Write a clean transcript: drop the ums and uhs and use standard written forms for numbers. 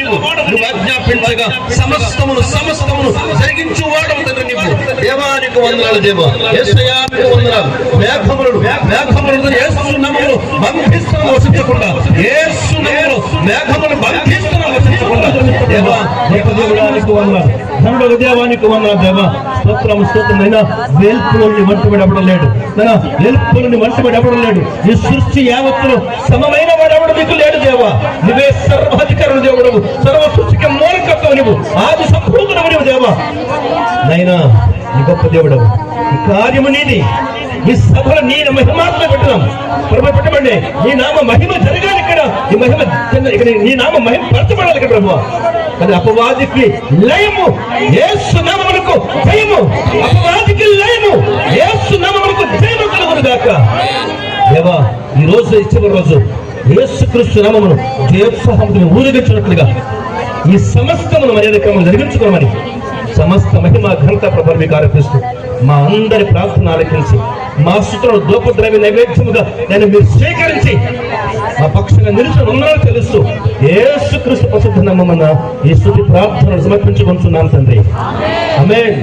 నువ్వు ఆజ్ఞాపించగా సమస్తమును జరిగించువాడవు తండ్రి. నీవు దేవానికి వందనాలు దేవా. యేసయ్యా నీకు వందనాలు. మేఘములను యేసు నామములో బంధిస్తున్న వసించకుండా, యేసు నామములో మేఘములను బంధిస్తున్న వసించకుండా దేవా నీకు దేవుడానికి వందనాలు. ధనుడు దేవానికి వందనాలు దేవా. స్తోత్రమైనా వేల్పులని వంటబడవడం లేడు, వేల్పులని వంటబడవడం లేడు. ఈ సృష్టి యావత్తులో సమమైన వాడవడం నీకు లేడు దేవా. నువ్వే సర్వాధికారుడు దేవుడు, సర్వ సృష్టికి మూలకర్తవు నువ్వు, ఆది సంపూర్ణము నువ్వు దేవా. నైనా నీ గొప్ప దేవుడు, ఈ కార్యము నీది. ఈ సభలో నీ మహిమాత్మ పెట్టడం ప్రభు పెట్టమండి. నీ నామ మహిమ జరగాలి ఇక్కడ. ఈ మహిమ ఇక్కడ నీ నామ మహిమ పరచబడాలి ఇక్కడ ప్రభు. అది అపవాదికి లయము, యేసు నామమునకు జయము. అపవాదికి లయము, యేసు నామమునకు జయము కలుగును గాక దేవా. ఈ రోజు చివరి రోజు యేసుక్రీస్తు నామమును జయోత్సాహమును ఊరేగించినట్లుగా ఈ సమస్తమును మర్యాద క్రమం జరిగించుకోమని సమస్త మహిమ ఘనత ప్రభు మీకు ఆరోపిస్తూ మా అందరి ప్రార్థన ఆలకించి మా స్తుతులను దోపద్రవ్య నైవేద్యముగా నేను మీరు స్వీకరించి మా పక్షంగా నిలిచి ఉన్నారో తెలుస్తూ యేసుక్రీస్తు పరిశుద్ధ నామమున ఈ స్తుతి ప్రార్థనలు సమర్పించుకుంటున్నాను తండ్రి. ఆమేన్.